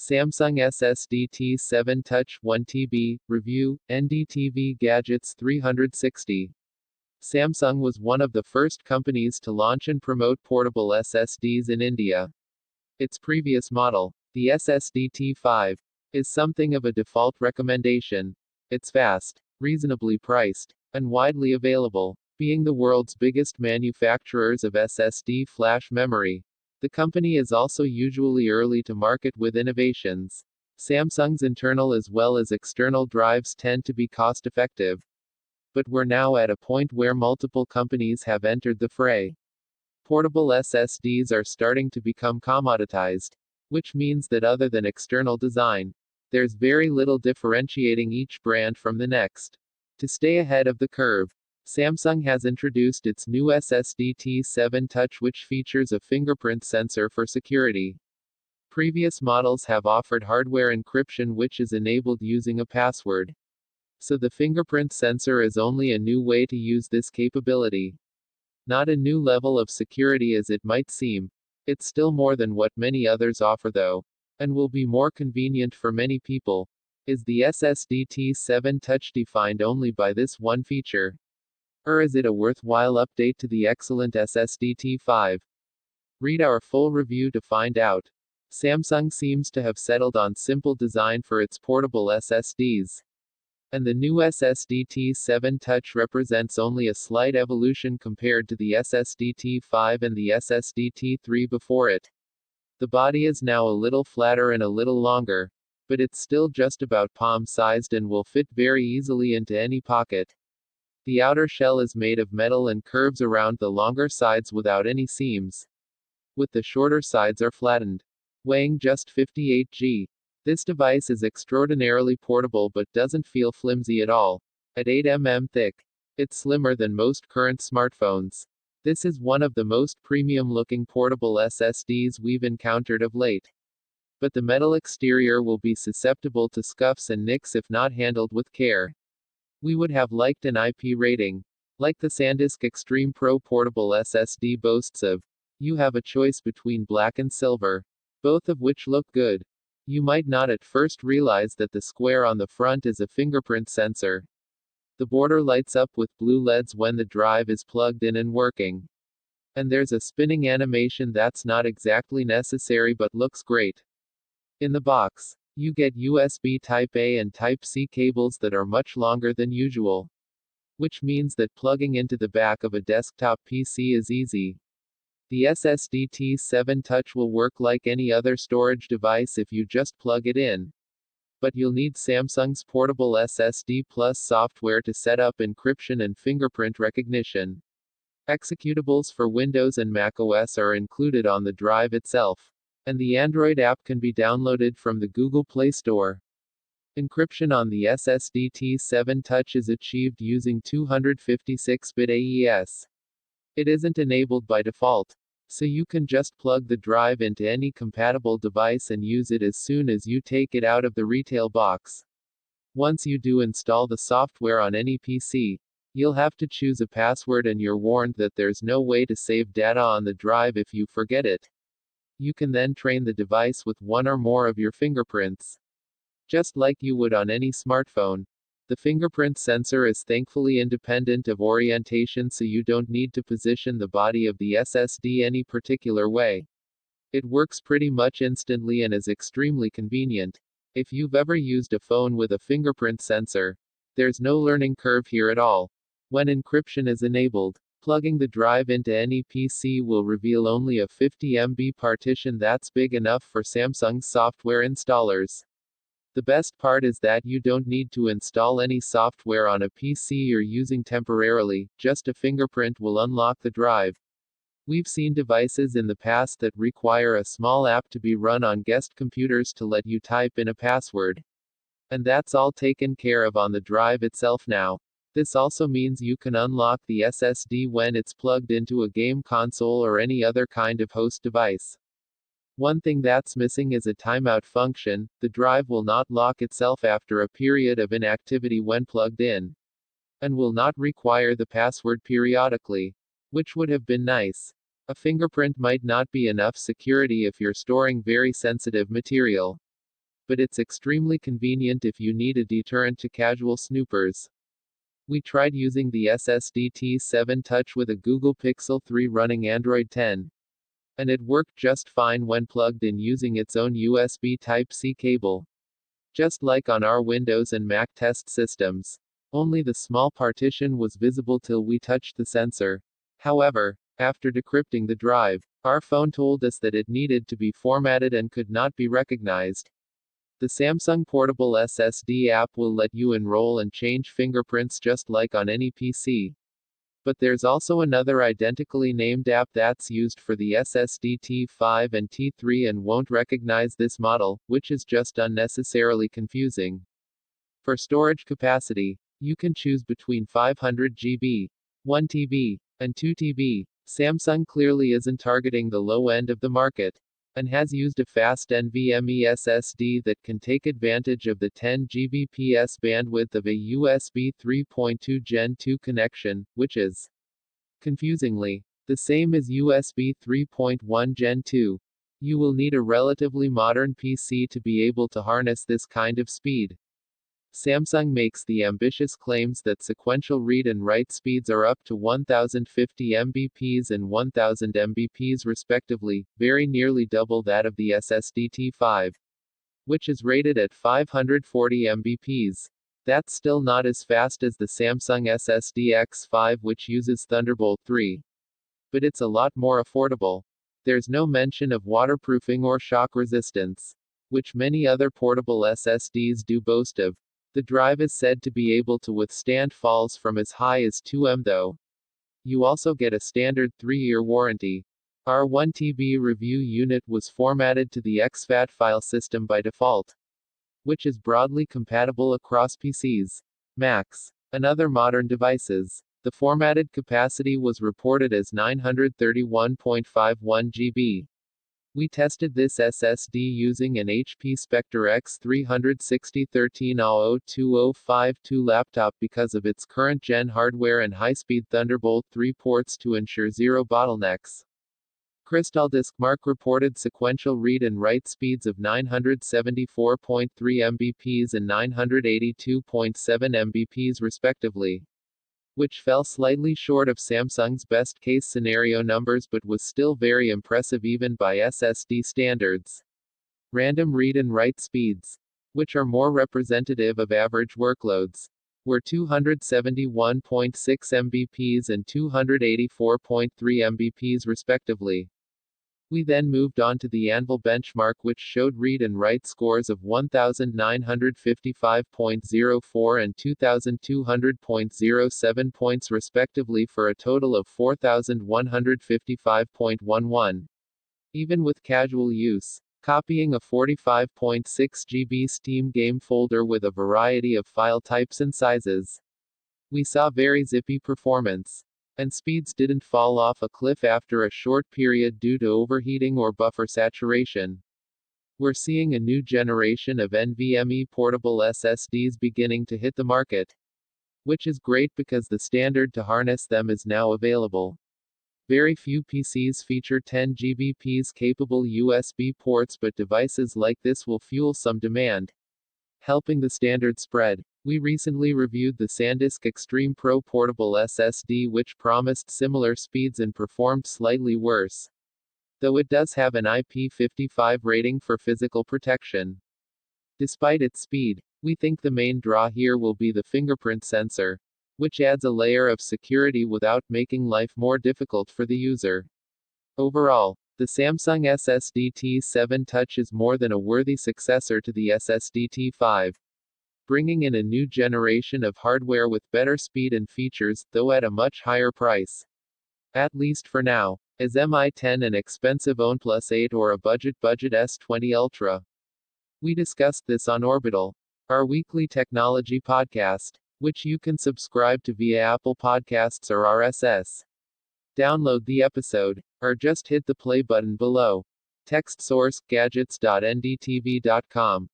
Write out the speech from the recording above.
Samsung SSD T7 Touch 1TB, Review, NDTV Gadgets 360. Samsung was one of the first companies to launch and promote portable SSDs in India. Its previous model, the SSD T5, is something of a default recommendation. It's fast, reasonably priced, and widely available. Being the world's biggest manufacturers of SSD flash memory, the company is also usually early to market with innovations. Samsung's internal as well as external drives tend to be cost-effective. But we're now at a point where multiple companies have entered the fray. Portable SSDs are starting to become commoditized, which means that other than external design, there's very little differentiating each brand from the next. To stay ahead of the curve, Samsung has introduced its new SSD T7 Touch, which features a fingerprint sensor for security. Previous models have offered hardware encryption, which is enabled using a password. So the fingerprint sensor is only a new way to use this capability. Not a new level of security as it might seem. It's still more than what many others offer though, and will be more convenient for many people. Is the SSD T7 Touch defined only by this one feature? Or is it a worthwhile update to the excellent SSD T5? Read our full review to find out. Samsung seems to have settled on simple design for its portable SSDs. And the new SSD T7 Touch represents only a slight evolution compared to the SSD T5 and the SSD T3 before it. The body is now a little flatter and a little longer, but it's still just about palm-sized and will fit very easily into any pocket. The outer shell is made of metal and curves around the longer sides without any seams, with the shorter sides are flattened. Weighing just 58 g. This device is extraordinarily portable but doesn't feel flimsy at all. At 8 mm thick, it's slimmer than most current smartphones. This is one of the most premium-looking portable SSDs we've encountered of late. But the metal exterior will be susceptible to scuffs and nicks if not handled with care. We would have liked an IP rating, like the SanDisk Extreme Pro portable SSD boasts of. You have a choice between black and silver, both of which look good. You might not at first realize that the square on the front is a fingerprint sensor. The border lights up with blue LEDs when the drive is plugged in and working. And there's a spinning animation that's not exactly necessary but looks great. In the box, you get USB Type-A and Type-C cables that are much longer than usual. Which means that plugging into the back of a desktop PC is easy. The SSD T7 Touch will work like any other storage device if you just plug it in. But you'll need Samsung's portable SSD Plus software to set up encryption and fingerprint recognition. Executables for Windows and macOS are included on the drive itself. And the Android app can be downloaded from the Google Play Store. Encryption on the SSD T7 Touch is achieved using 256-bit AES. It isn't enabled by default, so you can just plug the drive into any compatible device and use it as soon as you take it out of the retail box. Once you do install the software on any PC, you'll have to choose a password and you're warned that there's no way to save data on the drive if you forget it. You can then train the device with one or more of your fingerprints. Just like you would on any smartphone. The fingerprint sensor is thankfully independent of orientation, so you don't need to position the body of the SSD any particular way. It works pretty much instantly and is extremely convenient. If you've ever used a phone with a fingerprint sensor, there's no learning curve here at all. When encryption is enabled, plugging the drive into any PC will reveal only a 50 MB partition that's big enough for Samsung's software installers. The best part is that you don't need to install any software on a PC you're using temporarily, just a fingerprint will unlock the drive. We've seen devices in the past that require a small app to be run on guest computers to let you type in a password. And that's all taken care of on the drive itself now. This also means you can unlock the SSD when it's plugged into a game console or any other kind of host device. One thing that's missing is a timeout function. The drive will not lock itself after a period of inactivity when plugged in, and will not require the password periodically, which would have been nice. A fingerprint might not be enough security if you're storing very sensitive material. but it's extremely convenient if you need a deterrent to casual snoopers. We tried using the SSD T7 Touch with a Google Pixel 3 running Android 10. And it worked just fine when plugged in using its own USB Type-C cable. Just like on our Windows and Mac test systems. Only the small partition was visible till we touched the sensor. However, after decrypting the drive, our phone told us that it needed to be formatted and could not be recognized. The Samsung Portable SSD app will let you enroll and change fingerprints just like on any PC. But there's also another identically named app that's used for the SSD T5 and T3 and won't recognize this model, which is just unnecessarily confusing. For storage capacity, you can choose between 500 GB, 1 TB, and 2 TB. Samsung clearly isn't targeting the low end of the market, and has used a fast NVMe SSD that can take advantage of the 10 Gbps bandwidth of a USB 3.2 Gen 2 connection, which is, confusingly, the same as USB 3.1 Gen 2. You will need a relatively modern PC to be able to harness this kind of speed. Samsung makes the ambitious claims that sequential read and write speeds are up to 1050 Mbps and 1000 Mbps respectively, very nearly double that of the SSD T5, which is rated at 540 Mbps. That's still not as fast as the Samsung SSD X5, which uses Thunderbolt 3. But it's a lot more affordable. There's no mention of waterproofing or shock resistance, which many other portable SSDs do boast of. The drive is said to be able to withstand falls from as high as 2 though. You also get a standard 3-year warranty. Our 1 TB review unit was formatted to the exFAT file system by default, which is broadly compatible across PCs, Macs, and other modern devices. The formatted capacity was reported as 931.51 GB. We tested this SSD using an HP Spectre X360-1300-2052 laptop because of its current gen hardware and high-speed Thunderbolt 3 ports to ensure zero bottlenecks. CrystalDiskMark reported sequential read and write speeds of 974.3 Mbps and 982.7 Mbps respectively, which fell slightly short of Samsung's best-case scenario numbers but was still very impressive even by SSD standards. Random read and write speeds, which are more representative of average workloads, were 271.6 Mbps and 284.3 Mbps respectively. We then moved on to the Anvil benchmark, which showed read and write scores of 1955.04 and 2200.07 points respectively for a total of 4155.11. Even with casual use, copying a 45.6 GB Steam game folder with a variety of file types and sizes, we saw very zippy performance. And speeds didn't fall off a cliff after a short period due to overheating or buffer saturation. We're seeing a new generation of NVMe portable SSDs beginning to hit the market, which is great because the standard to harness them is now available. Very few PCs feature 10 Gbps capable USB ports, but devices like this will fuel some demand, helping the standard spread. We recently reviewed the SanDisk Extreme Pro portable SSD, which promised similar speeds and performed slightly worse, though it does have an IP55 rating for physical protection. Despite its speed, we think the main draw here will be the fingerprint sensor, which adds a layer of security without making life more difficult for the user. Overall, the Samsung SSD T7 Touch is more than a worthy successor to the SSD T5. Bringing in a new generation of hardware with better speed and features, though at a much higher price. At least for now. Is Mi-10 an expensive OnePlus 8 or a budget S20 Ultra? We discussed this on Orbital, our weekly technology podcast, which you can subscribe to via Apple Podcasts or RSS. Download the episode, or just hit the play button below. Text source, gadgets.ndtv.com.